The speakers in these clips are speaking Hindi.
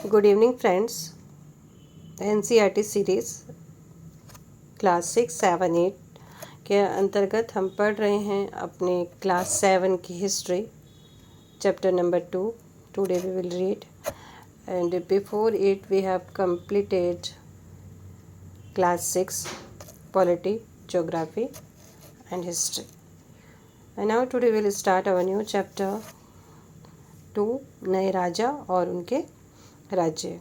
Good evening friends. NCERT series class 6, 7, 8 के अंतर्गत हम पढ़ रहे हैं अपने क्लास 7 की history, chapter number 2। Today we will read and before it we have completed class 6 polity, geography and history, and now today we will start our new chapter 2, नए राजा और उनके राज्य।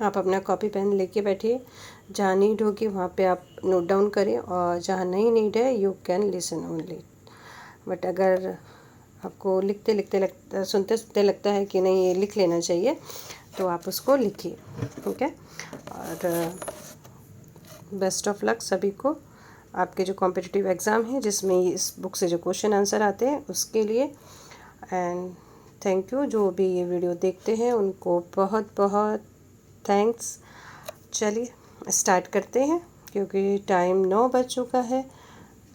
आप अपना कॉपी पेन लेके बैठिए, जहाँ नीड होगी वहाँ पे आप नोट डाउन करें, और जहाँ नहीं नीड है you can listen only. But अगर आपको सुनते सुनते लगता है कि नहीं ये लिख लेना चाहिए, तो आप उसको लिखिए, ठीक है। और बेस्ट ऑफ लक सभी को, आपके जो कॉम्पिटिटिव एग्ज़ाम है जिसमें इस बुक से जो क्वेश्चन आंसर आते हैं उसके लिए। एंड थैंक यू, जो भी ये वीडियो देखते हैं उनको बहुत बहुत थैंक्स। चलिए स्टार्ट करते हैं, क्योंकि टाइम 9 बज चुका है,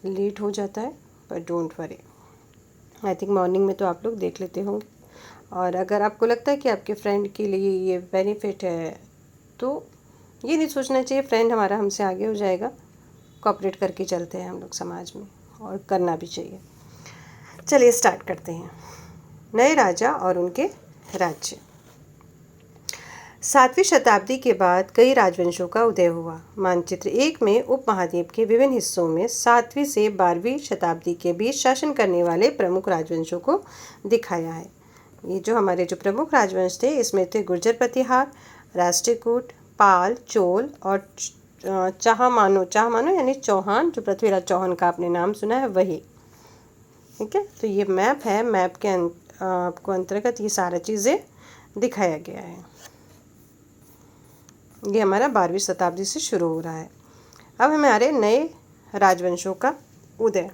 लेट हो जाता है, पर don't worry. I think morning में तो आप लोग देख लेते होंगे, और अगर आपको लगता है कि आपके फ्रेंड के लिए ये बेनिफिट है, तो ये नहीं सोचना चाहिए फ्रेंड हमारा हमसे आगे हो जाएगा। कोऑपरेट करके चलते हैं हम लोग समाज में, और करना भी चाहिए। चलिए स्टार्ट करते हैं। नए राजा और उनके राज्य। 7वीं शताब्दी के बाद कई राजवंशों का उदय हुआ। मानचित्र 1 में उपमहाद्वीप के विभिन्न हिस्सों में 7वीं से 12वीं शताब्दी के बीच शासन करने वाले प्रमुख राजवंशों को दिखाया है। ये जो हमारे जो प्रमुख राजवंश थे, इसमें थे गुर्जर प्रतिहार, राष्ट्रकूट, पाल, चोल और चाहमानो यानी चौहान, जो पृथ्वीराज चौहान का आपने नाम सुना है वही, ठीक है। तो ये मैप है, मैप के आपको अंतर्गत ये सारा चीज़ें दिखाया गया है। ये हमारा 12वीं शताब्दी से शुरू हो रहा है। अब हमारे नए राजवंशों का उदय।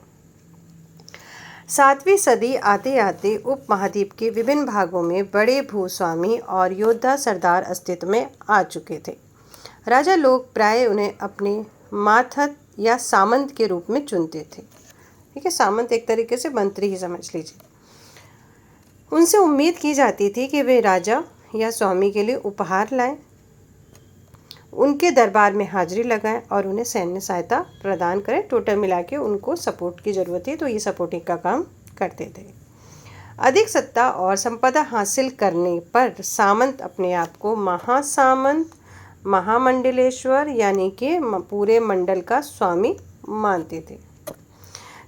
7वीं सदी आते आते उपमहाद्वीप के विभिन्न भागों में बड़े भूस्वामी और योद्धा सरदार अस्तित्व में आ चुके थे। राजा लोग प्राय उन्हें अपने मातहत या सामंत के रूप में चुनते थे, ठीक है। सामंत एक तरीके से मंत्री ही समझ लीजिए। उनसे उम्मीद की जाती थी कि वे राजा या स्वामी के लिए उपहार लाएं, उनके दरबार में हाजिरी लगाएं और उन्हें सैन्य सहायता प्रदान करें। टोटल मिला के उनको सपोर्ट की ज़रूरत थी, तो ये सपोर्टिंग का काम करते थे। अधिक सत्ता और संपदा हासिल करने पर सामंत अपने आप को महासामंत, महामंडलेश्वर यानी कि पूरे मंडल का स्वामी मानते थे।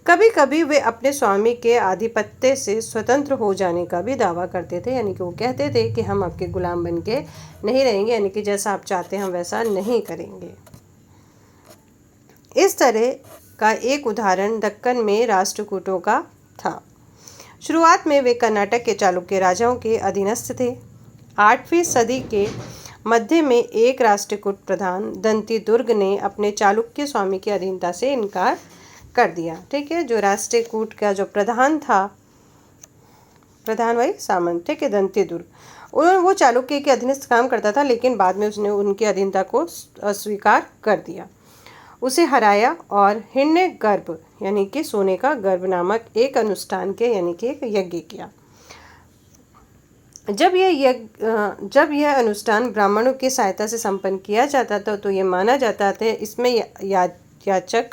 कभी कभी वे अपने स्वामी के आधिपत्य से स्वतंत्र हो जाने का भी दावा करते थे, यानी कि वो कहते थे कि हम आपके गुलाम बन के नहीं रहेंगे, यानी कि जैसा आप चाहते हैं हम वैसा नहीं करेंगे। इस तरह का एक उदाहरण दक्कन में राष्ट्रकूटों का था। शुरुआत में वे कर्नाटक के चालुक्य राजाओं के अधीनस्थ थे। 8वीं सदी के मध्य में एक राष्ट्रकूट प्रधान दंती दुर्ग ने अपने चालुक्य स्वामी की अधीनता से इनकार कर दिया, ठीक है। जो राष्ट्रकूट का जो प्रधान था, प्रधान वही सामंत, ठीक है, दंती दुर्ग, उन्होंने वो चालुक्य के अधीनस्थ काम करता था, लेकिन बाद में उसने उनकी अधीनता को अस्वीकार कर दिया, उसे हराया और हिरण्य गर्भ यानी कि सोने का गर्भ नामक एक अनुष्ठान के यानी कि एक यज्ञ किया। जब यह अनुष्ठान ब्राह्मणों की सहायता से संपन्न किया जाता था, तो ये माना जाता था इसमें याचक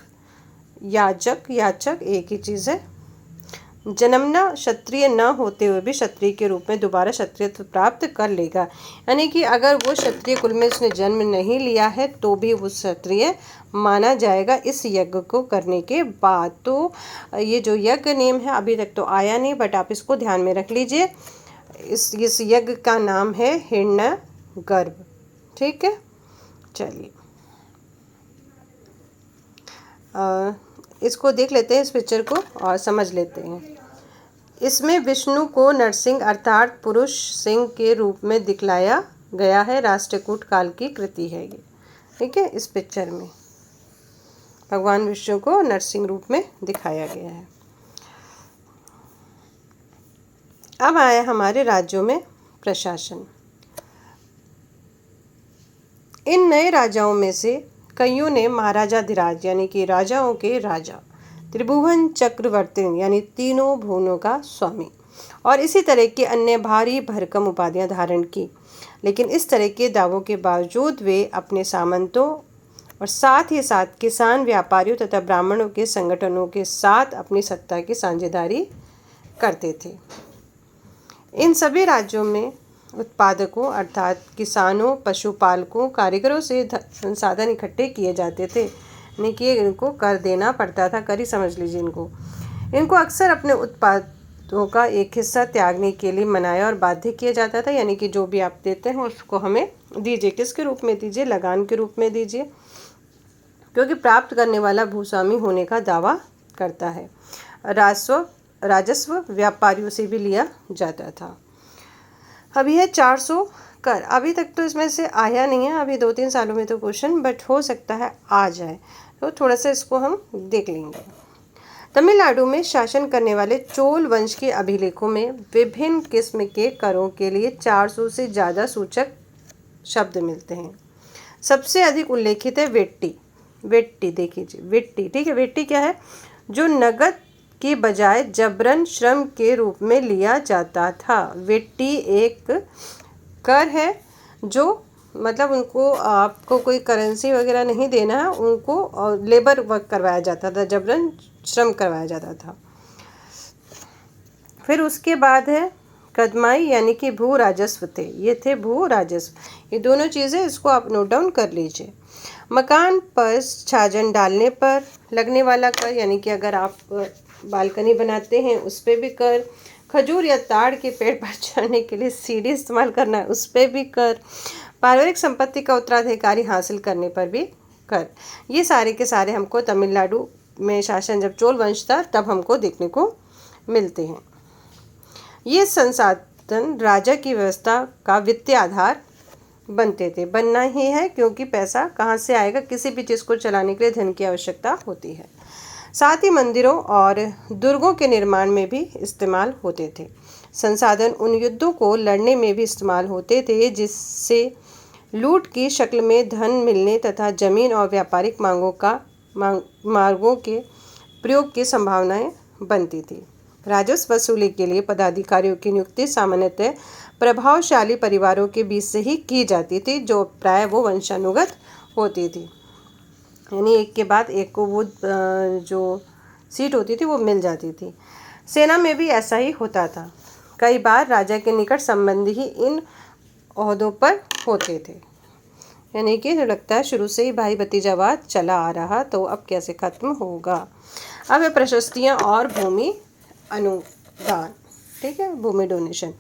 एक ही चीज़ है। जन्मना क्षत्रिय न होते हुए भी क्षत्रिय के रूप में दोबारा क्षत्रियत्व प्राप्त कर लेगा, यानी कि अगर वो क्षत्रिय कुल में उसने जन्म नहीं लिया है तो भी वो क्षत्रिय माना जाएगा इस यज्ञ को करने के बाद। तो ये जो यज्ञ नेम है अभी तक तो आया नहीं, बट आप इसको ध्यान में रख लीजिए। इस यज्ञ का नाम है हिरण्य गर्भ, ठीक है। चलिए इसको देख लेते हैं, इस पिक्चर को, और समझ लेते हैं। इसमें विष्णु को नरसिंह अर्थात पुरुष सिंह के रूप में दिखलाया गया है। राष्ट्रकूट काल की कृति है ये, ठीक है। इस पिक्चर में भगवान विष्णु को नरसिंह रूप में दिखाया गया है। अब आया हमारे राज्यों में प्रशासन। इन नए राजाओं में से कईयों ने महाराजाधिराज यानी कि राजाओं के राजा, त्रिभुवन चक्रवर्ती यानी तीनों भुवनों का स्वामी, और इसी तरह की अन्य भारी भरकम उपाधियां धारण की। लेकिन इस तरह के दावों के बावजूद वे अपने सामंतों और साथ ही साथ किसान, व्यापारियों तथा ब्राह्मणों के संगठनों के साथ अपनी सत्ता की साझेदारी करते थे। इन सभी राज्यों में उत्पादकों अर्थात किसानों, पशुपालकों, कारीगरों से संसाधन इकट्ठे किए जाते थे। यानी कि इनको कर देना पड़ता था, कर ही समझ लीजिए इनको अक्सर अपने उत्पादों का एक हिस्सा त्यागने के लिए मनाया और बाध्य किया जाता था। यानी कि जो भी आप देते हैं उसको हमें दीजिए। किसके रूप में दीजिए? लगान के रूप में दीजिए, क्योंकि प्राप्त करने वाला भूस्वामी होने का दावा करता है। राजस्व व्यापारियों से भी लिया जाता था। अभी है 400 कर। अभी तक तो इसमें से आया नहीं है, अभी 2-3 सालों में तो क्वेश्चन, बट हो सकता है आ जाए, तो थोड़ा सा इसको हम देख लेंगे। तमिलनाडु में शासन करने वाले चोल वंश के अभिलेखों में विभिन्न किस्म के करों के लिए 400 से ज़्यादा सूचक शब्द मिलते हैं। सबसे अधिक उल्लेखित है वेट्टी। वेट्टी देखिए, वेट्टी, ठीक है। वेट्टी क्या है? जो नगद की बजाय जबरन श्रम के रूप में लिया जाता था। वेट्टी एक कर है जो मतलब उनको आपको कोई करेंसी वगैरह नहीं देना है, उनको लेबर वर्क करवाया जाता था, जबरन श्रम करवाया जाता था। फिर उसके बाद है कदमाई, यानी कि भू राजस्व थे। ये थे भू राजस्व। ये दोनों चीज़ें इसको आप नोट डाउन कर लीजिए। मकान पर छाजन डालने पर लगने वाला कर, यानी कि अगर आप बालकनी बनाते हैं उस पर भी कर। खजूर या ताड़ के पेड़ पर चढ़ने के लिए सीढ़ी इस्तेमाल करना है, उस पर भी कर। पारिवारिक संपत्ति का उत्तराधिकारी हासिल करने पर भी कर। ये सारे के सारे हमको तमिलनाडु में शासन जब चोल वंश था तब हमको देखने को मिलते हैं। ये संसाधन राजा की व्यवस्था का वित्तीय आधार बनते थे। बनना ही है, क्योंकि पैसा कहाँ से आएगा? किसी भी चीज़ को चलाने के लिए धन की आवश्यकता होती है। साथ ही मंदिरों और दुर्गों के निर्माण में भी इस्तेमाल होते थे। संसाधन उन युद्धों को लड़ने में भी इस्तेमाल होते थे जिससे लूट की शक्ल में धन मिलने तथा जमीन और व्यापारिक मार्गों के प्रयोग की संभावनाएं बनती थी। राजस्व वसूली के लिए पदाधिकारियों की नियुक्ति सामान्यतः प्रभावशाली परिवारों के बीच से ही की जाती थी, जो प्राय वो वंशानुगत होती थी। यानी एक के बाद एक को वो जो सीट होती थी वो मिल जाती थी। सेना में भी ऐसा ही होता था। कई बार राजा के निकट संबंधी ही इन ओहदों पर होते थे। यानी कि लगता है शुरू से ही भाई भतीजावाद चला आ रहा, तो अब कैसे खत्म होगा। अब है प्रशस्तियाँ और भूमि अनुदान, ठीक है, भूमि डोनेशन।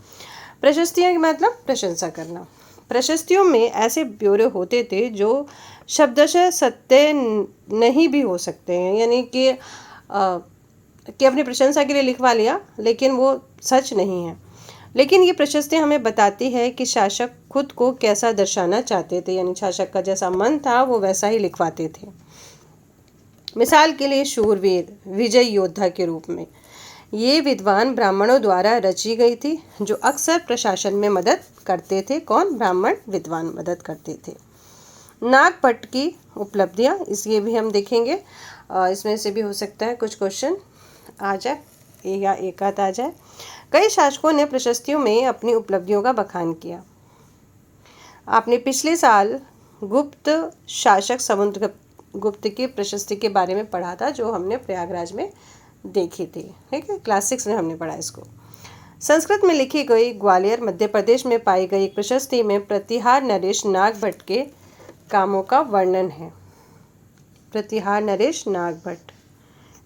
प्रशस्तियाँ के मतलब प्रशंसा करना। प्रशस्तियों में ऐसे ब्यौरे होते थे जो शब्दशः सत्य नहीं भी हो सकते हैं। यानी कि अपनी प्रशंसा के लिए लिखवा लिया लेकिन वो सच नहीं है। लेकिन ये प्रशस्तियाँ हमें बताती है कि शासक खुद को कैसा दर्शाना चाहते थे। यानी शासक का जैसा मन था वो वैसा ही लिखवाते थे। मिसाल के लिए शूरवीर, विजय योद्धा के रूप में ये विद्वान ब्राह्मणों द्वारा रची गई थी, जो अक्सर प्रशासन में मदद करते थे। कौन? ब्राह्मण विद्वान मदद करते थे। नागभट्ट की उपलब्धियाँ, इसलिए भी हम देखेंगे। इसमें से भी हो सकता है कुछ क्वेश्चन आ जाए या एक आध आ जाए। कई शासकों ने प्रशस्तियों में अपनी उपलब्धियों का बखान किया। आपने पिछले साल गुप्त शासक समुद्रगुप्त की प्रशस्ति के बारे में पढ़ा था, जो हमने प्रयागराज में देखी थी, ठीक है, क्लास 6 में हमने पढ़ा इसको। संस्कृत में लिखी गई ग्वालियर मध्य प्रदेश में पाई गई एक प्रशस्ति में प्रतिहार नरेश नागभट्ट के कामों का वर्णन है। प्रतिहार नरेश नागभट्ट,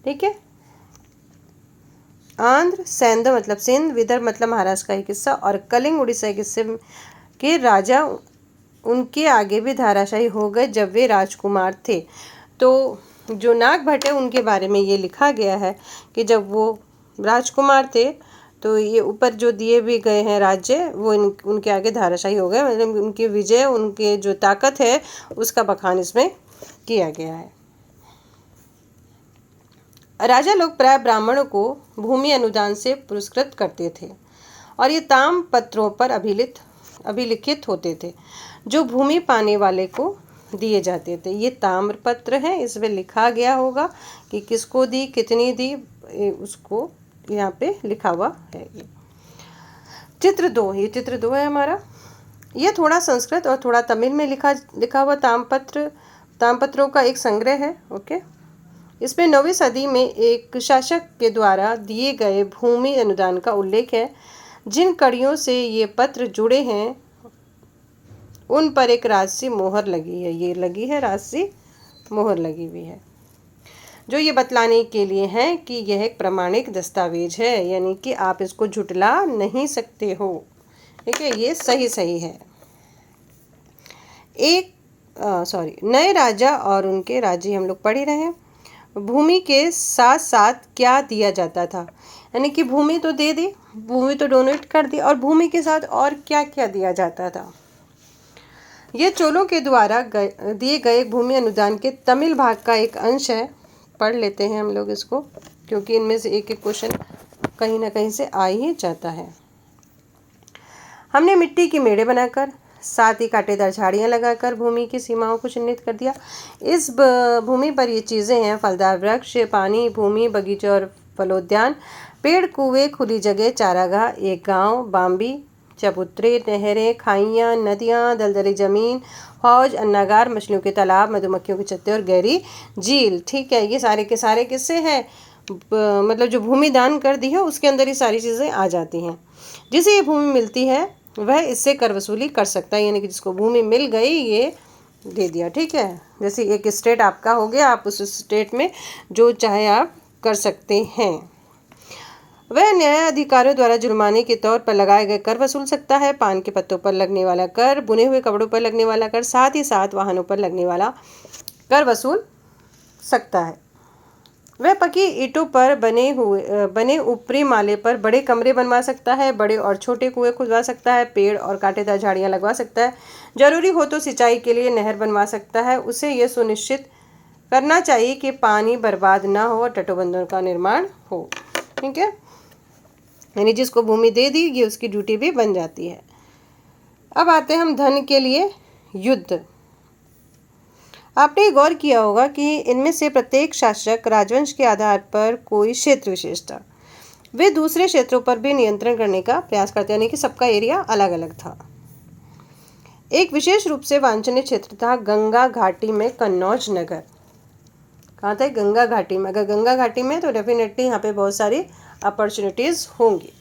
ठीक है। आंध्र सैंध मतलब सिंध, विदर्भ मतलब महाराष्ट्र का एक हिस्सा, और कलिंग उड़ीसा के हिस्से के राजा उनके आगे भी धराशायी हो गए जब वे राजकुमार थे। तो जो नागभट्ट है उनके बारे में ये लिखा गया है कि जब वो राजकुमार थे तो ये ऊपर जो दिए भी गए हैं राज्य वो उनके आगे धराशायी हो गए। मतलब उनकी विजय, उनके जो ताकत है उसका बखान इसमें किया गया है। राजा लोग प्राय ब्राह्मणों को भूमि अनुदान से पुरस्कृत करते थे और ये ताम पत्रों पर अभिलिखित होते थे जो भूमि पाने वाले को दिए जाते थे। ये ताम्र पत्र हैं, इसमें लिखा गया होगा कि किसको दी, कितनी दी, उसको यहाँ पे लिखा हुआ है। चित्र 2, ये चित्र 2 है हमारा। ये थोड़ा संस्कृत और थोड़ा तमिल में लिखा हुआ ताम्रपत्रों का एक संग्रह है। ओके, इसमें 9वीं सदी में एक शासक के द्वारा दिए गए भूमि अनुदान का उल्लेख है। जिन कड़ियों से ये पत्र जुड़े हैं उन पर एक राजसी मोहर लगी है। ये लगी है, राजसी मोहर लगी हुई है, जो ये बतलाने के लिए है कि यह एक प्रमाणिक दस्तावेज है, यानी कि आप इसको झुटला नहीं सकते हो। ठीक है, ये सही है। नए राजा और उनके राज्य हम लोग पढ़ ही रहे हैं। भूमि के साथ साथ क्या दिया जाता था, यानी कि भूमि तो दे दी, भूमि तो डोनेट कर दी, और भूमि के साथ और क्या क्या दिया जाता था। ये चोलों के द्वारा दिए गए भूमि अनुदान के तमिल भाग का एक अंश है। पढ़ लेते हैं हम लोग इसको, क्योंकि इनमें से एक एक क्वेश्चन कहीं ना कहीं से आ ही जाता है। हमने मिट्टी की मेड़े बनाकर, साथ ही कांटेदार झाड़ियाँ लगाकर भूमि की सीमाओं को चिन्हित कर दिया। इस भूमि पर ये चीज़ें हैं: फलदार वृक्ष, पानी, भूमि, बगीचे और फलोद्यान, पेड़, कुएं, खुली जगह, चारागाह, एक गांव, बाम्बी, चबूतरे, नहरें, खाइयाँ, नदियाँ, दलदली जमीन, हौज, अन्नागार, मछलियों के तालाब, मधुमक्खियों के छत्ते और गहरी झील। ठीक है, ये सारे के सारे किस्से हैं, मतलब जो भूमि दान कर दी है उसके अंदर ये सारी चीज़ें आ जाती हैं। जिसे ये भूमि मिलती है वह इससे कर वसूली कर सकता है, यानी कि जिसको भूमि मिल गई ये दे दिया। ठीक है, जैसे एक स्टेट आपका हो गया, आप उस स्टेट में जो चाहे आप कर सकते हैं। वह न्याय अधिकारियों द्वारा जुर्माने के तौर पर लगाए गए कर वसूल सकता है। पान के पत्तों पर लगने वाला कर, बुने हुए कपड़ों पर लगने वाला कर, साथ ही साथ वाहनों पर लगने वाला कर वसूल सकता है। वह पकी ईंटों पर बने ऊपरी माले पर बड़े कमरे बनवा सकता है, बड़े और छोटे कुएं खुदवा सकता है, पेड़ और कांटेदार झाड़ियाँ लगवा सकता है, जरूरी हो तो सिंचाई के लिए नहर बनवा सकता है। उसे यह सुनिश्चित करना चाहिए कि पानी बर्बाद ना हो और तटबंधों का निर्माण हो। ठीक है, यानी जिसको भूमि दे दी ये उसकी ड्यूटी भी बन जाती है। अब आते हैं हम धन के लिए युद्ध। आपने गौर किया होगा कि इनमें से प्रत्येक शासक राजवंश के आधार पर कोई क्षेत्र विशेष था। वे दूसरे क्षेत्रों पर भी नियंत्रण करने का प्रयास करते, यानी कि सबका एरिया अलग अलग था। एक विशेष रूप से वांछनीय क्षेत्र था गंगा घाटी में कन्नौज नगर। कहाँ था? गंगा घाटी में। अगर गंगा घाटी में तो डेफिनेटली यहाँ पे बहुत सारी अपॉर्चुनिटीज़ होंगी।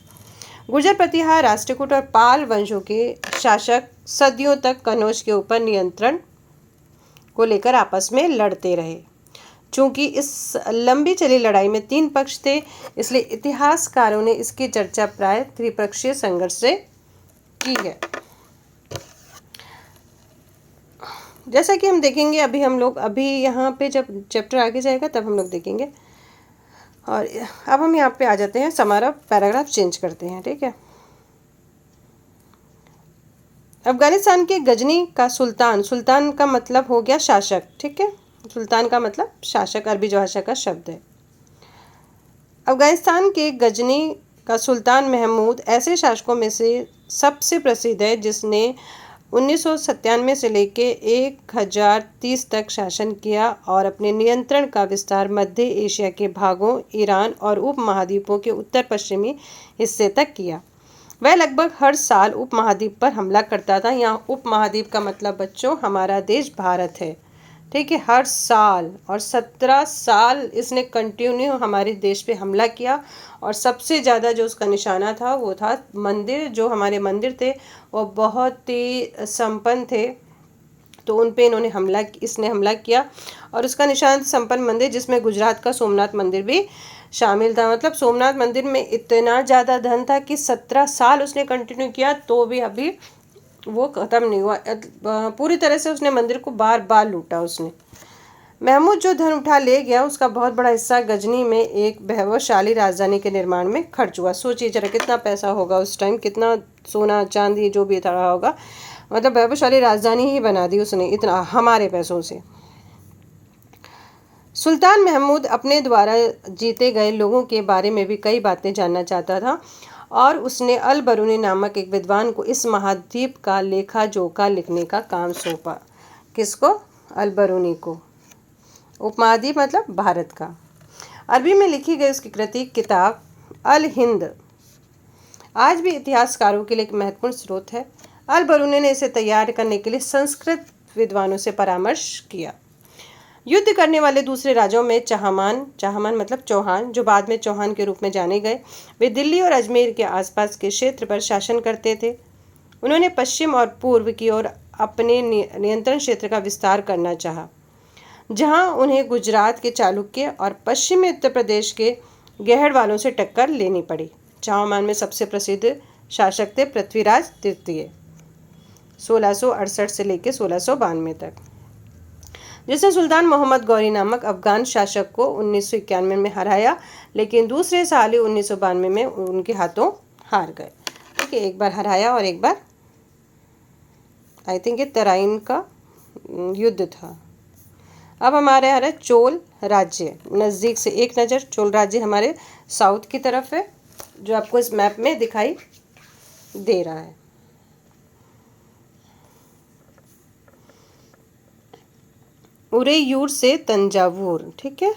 गुर्जर, प्रतिहार, राष्ट्रकूट और पाल वंशों के शासक सदियों तक कन्नौज के ऊपर नियंत्रण को लेकर आपस में लड़ते रहे। चूंकि इस लंबी चली लड़ाई में 3 पक्ष थे, इसलिए इतिहासकारों ने इसकी चर्चा प्राय त्रिपक्षीय संघर्ष से की है। जैसा कि हम देखेंगे अभी यहाँ पे जब चैप्टर आगे जाएगा तब हम लोग देखेंगे। और अब हम यहाँ पे आ जाते हैं, हमारा पैराग्राफ चेंज करते हैं। ठीक है, अफगानिस्तान के गजनी का सुल्तान का मतलब हो गया शासक। ठीक है, सुल्तान का मतलब शासक, अरबी भाषा का शब्द है। अफगानिस्तान के गजनी का सुल्तान महमूद ऐसे शासकों में से सबसे प्रसिद्ध है जिसने 1997 से लेकर 1030 तक शासन किया और अपने नियंत्रण का विस्तार मध्य एशिया के भागों, ईरान और उपमहाद्वीपों के उत्तर पश्चिमी हिस्से तक किया। वह लगभग हर साल उपमहाद्वीप पर हमला करता था। यहाँ उपमहाद्वीप का मतलब बच्चों हमारा देश भारत है। ठीक है, हर साल, और 17 साल इसने कंटिन्यू हमारे देश पे हमला किया। और सबसे ज़्यादा जो उसका निशाना था वो था मंदिर। जो हमारे मंदिर थे वो बहुत ही संपन्न थे, तो उन पे इसने हमला किया। और उसका निशान संपन्न मंदिर, जिसमें गुजरात का सोमनाथ मंदिर भी शामिल था। मतलब सोमनाथ मंदिर में इतना ज़्यादा धन था कि 17 साल उसने कंटिन्यू किया तो भी अभी वो ख़त्म नहीं हुआ। पूरी तरह से उसने मंदिर को बार बार लूटा उसने। महमूद जो धन उठा ले गया उसका बहुत बड़ा हिस्सा गजनी में एक वैभवशाली राजधानी के निर्माण में खर्च हुआ। सोचिए जरा कितना पैसा होगा उस टाइम, कितना सोना चांदी जो भी था होगा। मतलब वैभवशाली राजधानी ही बना दी उसने इतना हमारे पैसों से। सुल्तान महमूद अपने द्वारा जीते गए लोगों के बारे में भी कई बातें जानना चाहता था और उसने अल बरूनी नामक एक विद्वान को इस महाद्वीप का लेखा जोखा लिखने का काम सौंपा। किसको? अल बरूनी को। उपमहाद्वीप मतलब भारत का। अरबी में लिखी गई उसकी कृति किताब अल हिंद आज भी इतिहासकारों के लिए एक महत्वपूर्ण स्रोत है। अल बरूनी ने इसे तैयार करने के लिए संस्कृत विद्वानों से परामर्श किया। युद्ध करने वाले दूसरे राजाओं में चाहमान मतलब चौहान, जो बाद में चौहान के रूप में जाने गए, वे दिल्ली और अजमेर के आसपास के क्षेत्र पर शासन करते थे। उन्होंने पश्चिम और पूर्व की ओर अपने नियंत्रण क्षेत्र का विस्तार करना चाहा, जहां उन्हें गुजरात के चालुक्य और पश्चिमी उत्तर प्रदेश के गहड़वालों से टक्कर लेनी पड़ी। चाहमान में सबसे प्रसिद्ध शासक थे पृथ्वीराज तृतीय, 1668 से लेकर 1692 तक, जिसने सुल्तान मोहम्मद गौरी नामक अफगान शासक को 1991 में हराया, लेकिन दूसरे साल ही 1992 में उनके हाथों हार गए। ठीक है, एक बार हराया और एक बार आई थिंक ये तराइन का युद्ध था। अब हमारे यहाँ है चोल राज्य। नज़दीक से एक नज़र, चोल राज्य हमारे साउथ की तरफ है, जो आपको इस मैप में दिखाई दे रहा है। उरेयूर से तंजावुर। ठीक है,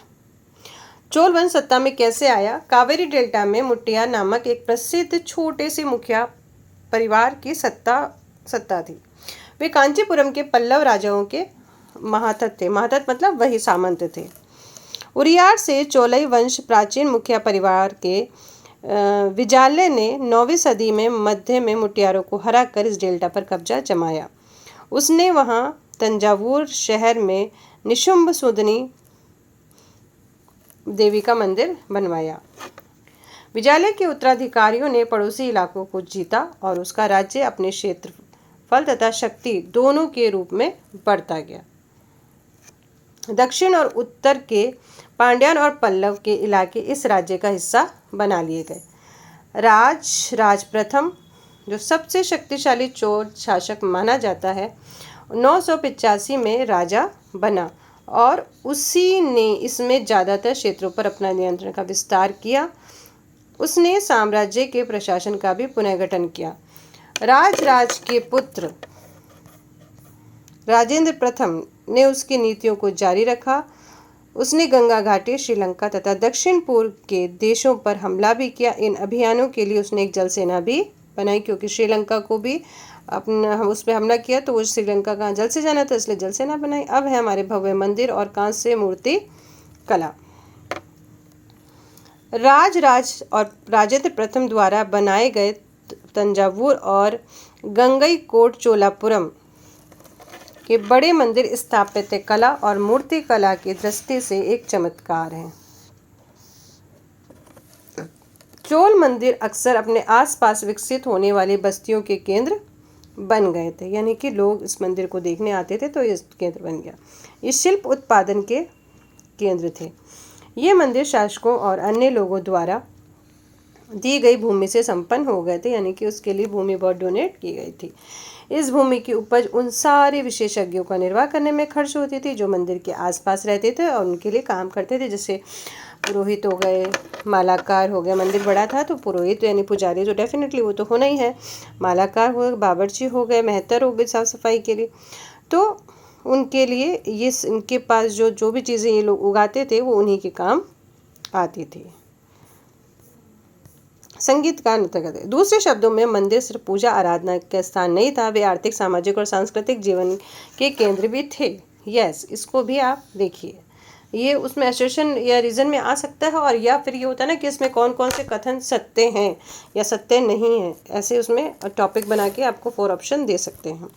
चोल वंश सत्ता में कैसे आया? कावेरी डेल्टा में मुट्टियार नामक एक प्रसिद्ध छोटे से मुखिया परिवार की सत्ता थी। वे कांचीपुरम के पल्लव राजाओं के महातत थे। महातत मतलब वही सामंत थे। उरियार से चोलई वंश प्राचीन मुखिया परिवार के विजाल्य ने 9वीं सदी में मध्य में मुटियारों को हराकर इस डेल्टा पर कब्जा जमाया। उसने वहां तंजावुर शहर में निशुंभ सुदनी देवी का मंदिर बनवाया। विजाल्य के उत्तराधिकारियों ने पड़ोसी इलाकों को जीता और उसका राज्य अपने क्षेत्रफल तथा शक्ति दोनों के रूप में बढ़ता गया। दक्षिण और उत्तर के पांड्यान और पल्लव के इलाके इस राज्य का हिस्सा बना लिए गए। राज प्रथम, जो सबसे शक्तिशाली चोल शासक माना जाता है, 985 में राजा बना और उसी ने इसमें ज़्यादातर क्षेत्रों पर अपना नियंत्रण का विस्तार किया। उसने साम्राज्य के प्रशासन का भी पुनर्गठन किया। राज के पुत्र राजेंद्र प्रथम ने उसकी नीतियों को जारी रखा। उसने गंगा घाटी, श्रीलंका तथा दक्षिण पूर्व के देशों पर हमला भी किया। इन अभियानों के लिए उसने एक जल सेना भी बनाई, क्योंकि श्रीलंका को भी अपना उस पर हमला किया तो वो श्रीलंका का जल से जाना था, इसलिए जल सेना बनाई। अब है हमारे भव्य मंदिर और कांस्य मूर्ति कला। राज और राजेंद्र प्रथम द्वारा बनाए गए तंजावुर और गंगईकोट चोलापुरम के बड़े मंदिर स्थापत्य कला और मूर्ति कला की दृष्टि से एक चमत्कार हैं। चोल मंदिर अक्सर अपने आसपास विकसित होने वाली बस्तियों के केंद्र बन गए थे, यानी कि लोग इस मंदिर को देखने आते थे तो ये केंद्र बन गया। ये शिल्प उत्पादन के केंद्र थे। ये मंदिर शासकों और अन्य लोगों द्वारा दी गई भूमि से संपन्न हो गए थे, यानी कि उसके लिए भूमि बहुत डोनेट की गई थी। इस भूमि की उपज उन सारे विशेषज्ञों का निर्वाह करने में खर्च होती थी जो मंदिर के आसपास रहते थे और उनके लिए काम करते थे, जैसे पुरोहित हो गए, मालाकार हो गए। मंदिर बड़ा था तो पुरोहित यानी पुजारी तो डेफिनेटली वो तो होना ही है, मालाकार हो गए, बावर्ची हो गए, मेहतर हो गए साफ सफाई के लिए। तो उनके लिए ये इनके पास जो भी चीज़ें ये लोग उगाते थे वो उन्हीं के काम आती थी। संगीत का नृत्य करते। दूसरे शब्दों में मंदिर सिर्फ पूजा आराधना का स्थान नहीं था, वे आर्थिक, सामाजिक और सांस्कृतिक जीवन के केंद्र भी थे। यस, इसको भी आप देखिए, ये उसमें एसोसिएशन या रीज़न में आ सकता है, और या फिर ये होता है ना कि इसमें कौन कौन से कथन सत्य हैं या सत्य नहीं हैं, ऐसे उसमें टॉपिक बना के आपको 4 ऑप्शन दे सकते हैं।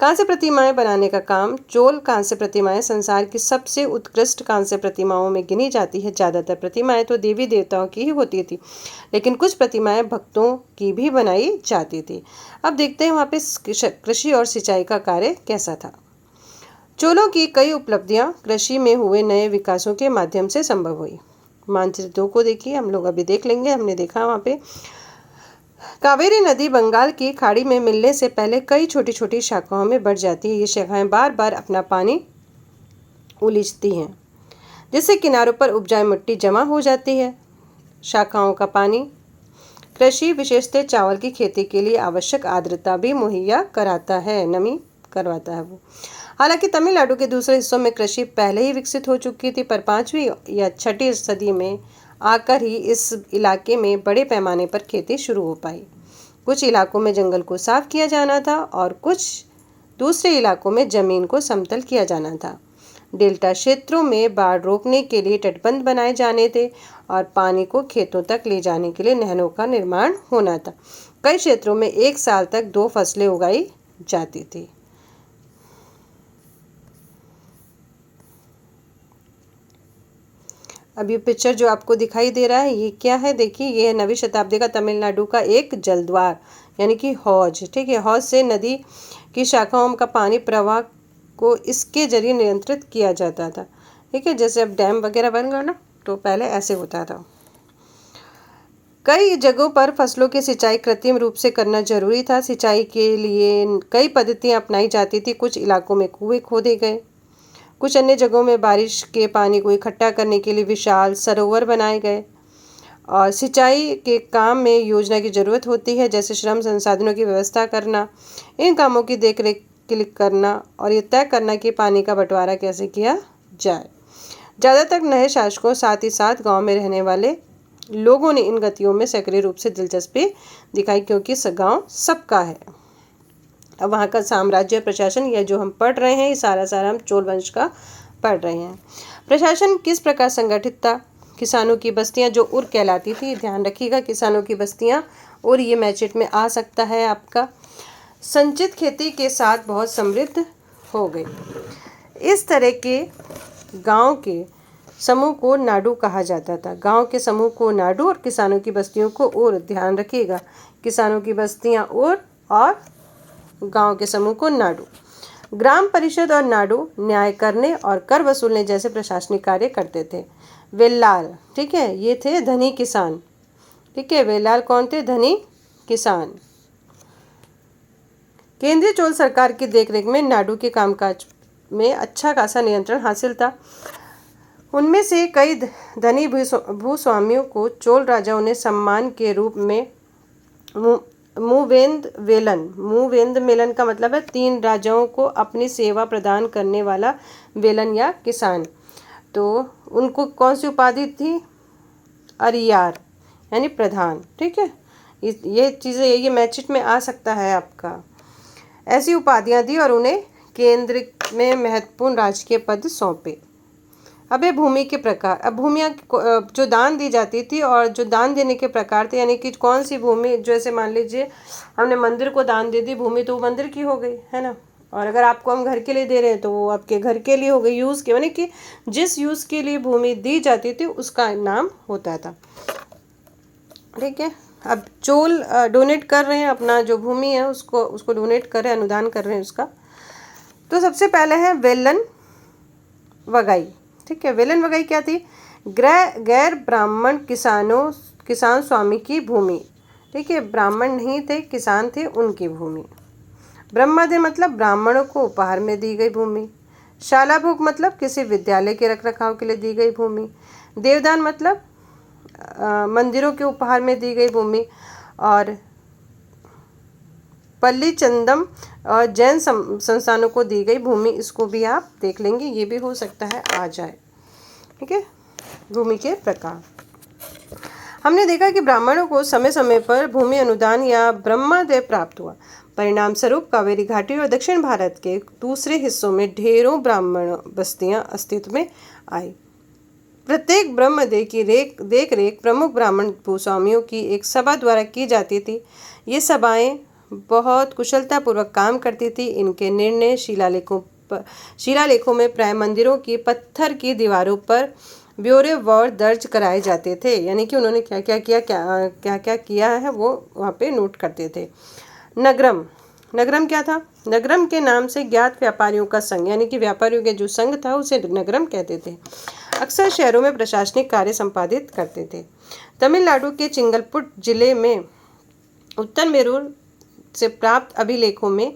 कांस्य प्रतिमाएं बनाने का काम। चोल कांस्य प्रतिमाएं संसार की सबसे उत्कृष्ट कांस्य प्रतिमाओं में गिनी जाती है। ज़्यादातर प्रतिमाएं तो देवी देवताओं की ही होती थी, लेकिन कुछ प्रतिमाएं भक्तों की भी बनाई जाती थी। अब देखते हैं वहाँ पे कृषि और सिंचाई का कार्य कैसा था। चोलों की कई उपलब्धियां कृषि में हुए नए विकासों के माध्यम से संभव हुई। मानचित्र 2 को देखिए, हम लोग अभी देख लेंगे। हमने देखा वहाँ पे कावेरी नदी बंगाल की खाड़ी में मिलने से पहले कई छोटी छोटी शाखाओं में बढ़ जाती है। ये शाखाएं बार बार अपना पानी उलीचती हैं, जिससे किनारों पर उपजाऊ मिट्टी जमा हो जाती है। शाखाओं का पानी कृषि, विशेषतः चावल की खेती के लिए आवश्यक आर्द्रता भी मुहैया कराता है, नमी करवाता है वो। हालांकि तमिलनाडु के दूसरे हिस्सों में कृषि पहले ही विकसित हो चुकी थी, पर 5वीं या 6वीं सदी में आकर ही इस इलाके में बड़े पैमाने पर खेती शुरू हो पाई। कुछ इलाकों में जंगल को साफ किया जाना था और कुछ दूसरे इलाकों में जमीन को समतल किया जाना था। डेल्टा क्षेत्रों में बाढ़ रोकने के लिए तटबंध बनाए जाने थे और पानी को खेतों तक ले जाने के लिए नहरों का निर्माण होना था। कई क्षेत्रों में एक साल तक 2 फसलें उगाई जाती थी। अब ये पिक्चर जो आपको दिखाई दे रहा है ये क्या है, देखिए ये है 9वीं शताब्दी का तमिलनाडु का एक जलद्वार यानी कि हौज। ठीक है, हौज से नदी की शाखाओं का पानी प्रवाह को इसके जरिए नियंत्रित किया जाता था। ठीक है, जैसे अब डैम वगैरह बन गया ना, तो पहले ऐसे होता था। कई जगहों पर फसलों की सिंचाई कृत्रिम रूप से करना जरूरी था। सिंचाई के लिए कई पद्धतियां अपनाई जाती थी। कुछ इलाकों में कुएं खोदे गए, कुछ अन्य जगहों में बारिश के पानी को इकट्ठा करने के लिए विशाल सरोवर बनाए गए। और सिंचाई के काम में योजना की ज़रूरत होती है, जैसे श्रम संसाधनों की व्यवस्था करना, इन कामों की देखरेख करना और ये तय करना कि पानी का बंटवारा कैसे किया जाए। ज़्यादातर नए शासकों साथ ही साथ गांव में रहने वाले लोगों ने इन गतियों में सक्रिय रूप से दिलचस्पी दिखाई, क्योंकि गांव सबका है। अब वहाँ का साम्राज्य प्रशासन, यह जो हम पढ़ रहे हैं ये सारा हम चोल वंश का पढ़ रहे हैं। प्रशासन किस प्रकार संगठित था? किसानों की बस्तियां जो उर कहलाती थी, ध्यान रखिएगा किसानों की बस्तियां, और ये मैचेट में आ सकता है आपका, संचित खेती के साथ बहुत समृद्ध हो गई। इस तरह के गांव के समूह को नाडु कहा जाता था। गांव के समूह को नाडु और किसानों की बस्तियों को उर, ध्यान रखिएगा किसानों की बस्तियां उर और गांव के समूह को नाडु। ग्राम परिषद और नाडु न्याय करने और कर वसूलने जैसे प्रशासनिक कार्य करते थे। वेल्लाल, ठीक है, ये थे धनी किसान। ठीक है, वेल्लाल कौन थे? धनी किसान। केंद्रीय चोल सरकार की देखरेख में नाडु के कामकाज में अच्छा खासा नियंत्रण हासिल था। उनमें से कई धनी भूस्वामियों को चोल राजाओं ने सम्मान के रूप में मूवेंद वेलन का मतलब है 3 राजाओं को अपनी सेवा प्रदान करने वाला वेलन या किसान। तो उनको कौन सी उपाधि थी? अरियार यानी प्रधान। ठीक है, ये चीज़ें ये मैचिट में आ सकता है आपका। ऐसी उपाधियां दी और उन्हें केंद्र में महत्वपूर्ण राजकीय पद सौंपे। अब ये भूमि के प्रकार। अब भूमियाँ जो दान दी जाती थी और जो दान देने के प्रकार थे, यानी कि कौन सी भूमि, जैसे मान लीजिए हमने मंदिर को दान दे दी भूमि, तो वो मंदिर की हो गई, है ना। और अगर आपको हम घर के लिए दे रहे हैं तो वो आपके घर के लिए हो गई, यूज़ के, यानी कि जिस यूज़ के लिए भूमि दी जाती थी उसका नाम होता था। ठीक है, अब चोल डोनेट कर रहे हैं अपना जो भूमि है उसको डोनेट कर रहे हैं, अनुदान कर रहे हैं उसका। तो सबसे पहले है वेलन वगाई। ठीक है, वेलन वगाई क्या थी? गैर ब्राह्मण किसान स्वामी की भूमि। ठीक है, ब्राह्मण नहीं थे, किसान थे, उनकी भूमि। ब्रह्मदे मतलब ब्राह्मणों को उपहार में दी गई भूमि। शालाभोग मतलब किसी विद्यालय के रखरखाव के लिए दी गई भूमि। देवदान मतलब मंदिरों के उपहार में दी गई भूमि। और पल्ली चंदम और जैन संस्थानों को दी गई भूमि, इसको भी आप देख लेंगे, ये भी हो सकता है आ जाए। ठीक है, भूमि के प्रकार। हमने देखा कि ब्राह्मणों को समय समय पर भूमि अनुदान या ब्रह्मदेव प्राप्त हुआ। परिणाम स्वरूप कावेरी घाटी और दक्षिण भारत के दूसरे हिस्सों में ढेरों ब्राह्मण बस्तियां अस्तित्व में आई। प्रत्येक ब्रह्मदेव की देख रेख प्रमुख ब्राह्मण भूस्वामियों की एक सभा द्वारा की जाती थी। ये सभाएं बहुत कुशलतापूर्वक काम करती थी। इनके निर्णय शिलालेखों में प्राय मंदिरों की पत्थर की दीवारों पर ब्यौरेवार दर्ज कराए जाते थे, यानी कि उन्होंने क्या क्या किया है वो वहाँ पे नोट करते थे। नगरम क्या था? नगरम के नाम से ज्ञात व्यापारियों का संघ, यानी कि व्यापारियों के जो संघ था उसे नगरम कहते थे। अक्सर शहरों में प्रशासनिक कार्य संपादित करते थे। तमिलनाडु के चिंगलपुट जिले में उत्तर मेरूर से प्राप्त अभिलेखों में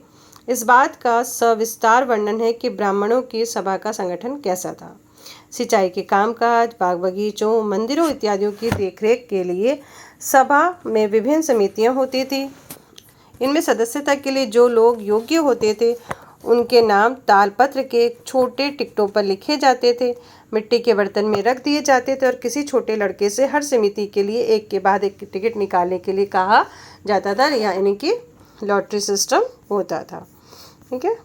इस बात का सविस्तार वर्णन है कि ब्राह्मणों की सभा का संगठन कैसा था। सिंचाई के कामकाज, बाग बगीचों, मंदिरों इत्यादियों की देखरेख के लिए सभा में विभिन्न समितियां होती थी। इनमें सदस्यता के लिए जो लोग योग्य होते थे उनके नाम तालपत्र के छोटे टिकटों पर लिखे जाते थे, मिट्टी के बर्तन में रख दिए जाते थे और किसी छोटे लड़के से हर समिति के लिए एक के बाद एक टिकट निकालने के लिए कहा जाता था, यानी कि लॉटरी सिस्टम होता था। ठीक है,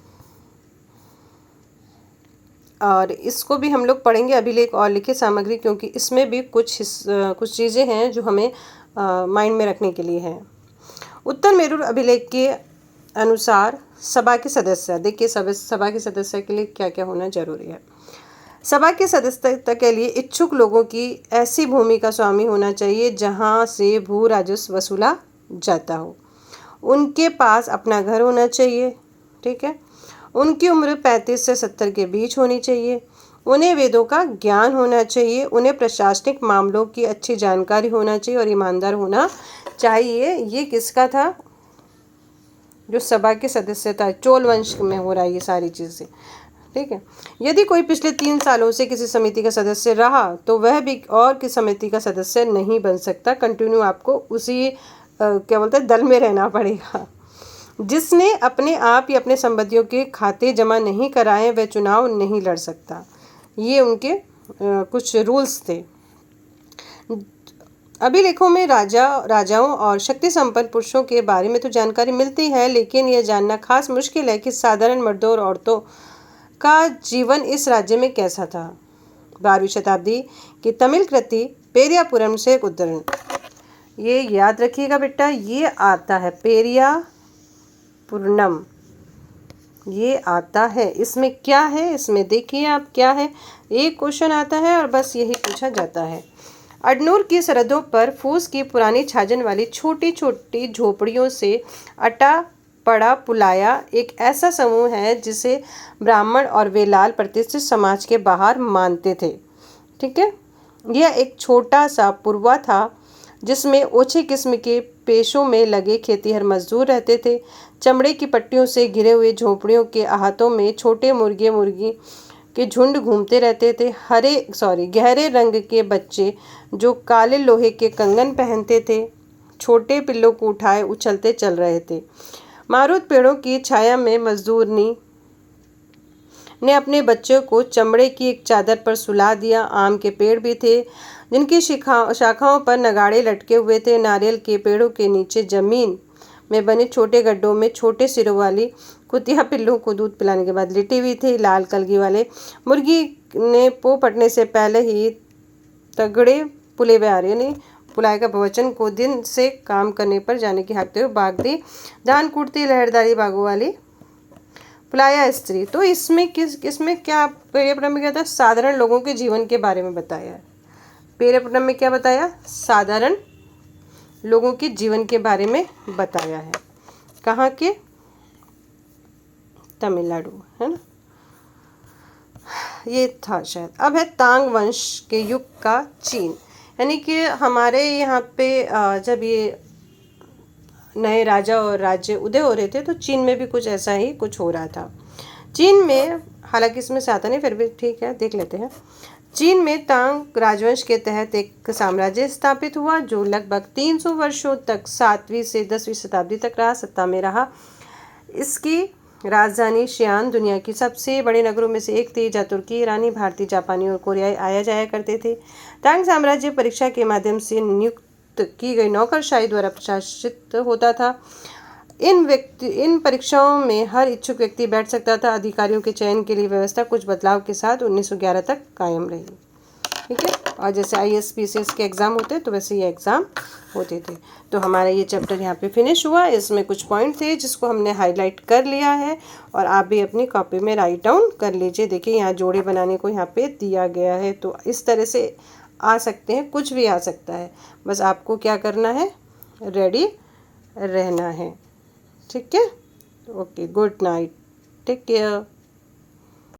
और इसको भी हम लोग पढ़ेंगे अभिलेख और लिखित सामग्री, क्योंकि इसमें भी कुछ चीज़ें हैं जो हमें माइंड में रखने के लिए हैं। उत्तर मेरू अभिलेख के अनुसार सभा के सदस्य, देखिए सभा के सदस्य के लिए क्या क्या होना जरूरी है। सभा के सदस्यता के लिए इच्छुक लोगों की ऐसी भूमि का स्वामी होना चाहिए जहां से भू राजस्व वसूला जाता हो। उनके पास अपना घर होना चाहिए। ठीक है, उनकी उम्र 35 से 70 के बीच होनी चाहिए। उन्हें वेदों का ज्ञान होना चाहिए। उन्हें प्रशासनिक मामलों की अच्छी जानकारी होना चाहिए और ईमानदार होना चाहिए। ये किसका था? जो सभा के सदस्य था, चोल वंश में हो रहा है ये सारी चीज़ें। ठीक है, यदि कोई पिछले 3 सालों से किसी समिति का सदस्य रहा तो वह भी और किसी समिति का सदस्य नहीं बन सकता। कंटिन्यू आपको उसी क्या बोलते हैं दल में रहना पड़ेगा। जिसने अपने आप या अपने संबंधियों के खाते जमा नहीं कराए वह चुनाव नहीं लड़ सकता। ये उनके कुछ रूल्स थे। अभिलेखों में राजाओं और शक्ति संपन्न पुरुषों के बारे में तो जानकारी मिलती है, लेकिन यह जानना खास मुश्किल है कि साधारण मर्दों और औरतों का जीवन इस राज्य में कैसा था। 12वीं शताब्दी की तमिल कृति पेरियापुरम से एक उद्धरण, ये याद रखिएगा बेटा, ये आता है पेरिया पूर्णम, ये आता है। इसमें क्या है, इसमें देखिए आप क्या है, एक क्वेश्चन आता है और बस यही पूछा जाता है। अडनूर की सरहदों पर फूस की पुरानी छाजन वाली छोटी छोटी झोपड़ियों से अटा पड़ा पुलाया एक ऐसा समूह है जिसे ब्राह्मण और वेलाल प्रतिष्ठित समाज के बाहर मानते थे। ठीक है, यह एक छोटा सा पुरवा था जिसमें ओछे किस्म के पेशों में लगे खेतीहर मजदूर रहते थे। चमड़े की पट्टियों से घिरे हुए झोंपड़ियों के अहातों में छोटे मुर्गे मुर्गी के झुंड घूमते रहते थे। गहरे रंग के बच्चे जो काले लोहे के कंगन पहनते थे छोटे पिल्लों को उठाए उछलते चल रहे थे। मारुत पेड़ों की छाया में मजदूरनी ने अपने बच्चों को चमड़े की एक चादर पर सुला दिया। आम के पेड़ भी थे जिनकी शाखाओं पर नगाड़े लटके हुए थे। नारियल के पेड़ों के नीचे जमीन में बने छोटे गड्ढों में छोटे सिरों वाली कुतिया पिल्लों को दूध पिलाने के बाद लेटी हुई थी। लाल कलगी वाले मुर्गी ने पो पटने से पहले ही तगड़े पुले बिहार यानी पुलाय का प्रवचन को दिन से काम करने पर जाने की हाँकते हुए भाग दी। धान कूटती लहरदारी बागों वाली पुलाया स्त्री। तो इसमें किसमें क्या पेरियापुरम में क्या था? साधारण लोगों के जीवन के बारे में बताया है। पेरियापुरम में क्या बताया? साधारण लोगों के जीवन के बारे में बताया है। कहाँ के? तमिलनाडु, है ना, ये था शायद। अब है तांग वंश के युग का चीन, यानी कि हमारे यहाँ पे जब ये नए राजा और राज्य उदय हो रहे थे तो चीन में भी कुछ ऐसा ही कुछ हो रहा था। चीन में, हालांकि इसमें से आता नहीं, फिर भी ठीक है देख लेते हैं। चीन में तांग राजवंश के तहत एक साम्राज्य स्थापित हुआ जो लगभग 300 वर्षों तक 7वीं से 10वीं शताब्दी तक सत्ता में रहा। इसकी राजधानी शियान दुनिया की सबसे बड़े नगरों में से एक थी जहाँ तुर्की, ईरानी, भारतीय, जापानी और कोरियाई आया जाया करते थे। तांग साम्राज्य परीक्षा के माध्यम से नियुक्त की गई नौकरशाही द्वारा प्रशासित होता था। इन परीक्षाओं में हर इच्छुक व्यक्ति बैठ सकता था। अधिकारियों के चयन के लिए व्यवस्था कुछ बदलाव के साथ 1911 तक कायम रही। ठीक है, और जैसे IAS PCS के एग्ज़ाम होते तो वैसे ये एग्ज़ाम होते थे। तो हमारा ये चैप्टर यहाँ पे फिनिश हुआ। इसमें कुछ पॉइंट थे जिसको हमने हाईलाइट कर लिया है और आप भी अपनी कॉपी में राइट डाउन कर लीजिए। देखिए यहाँ जोड़े बनाने को यहाँ पे दिया गया है, तो इस तरह से आ सकते हैं, कुछ भी आ सकता है, बस आपको क्या करना है, रेडी रहना है। ठीक है, okay, good night, take care.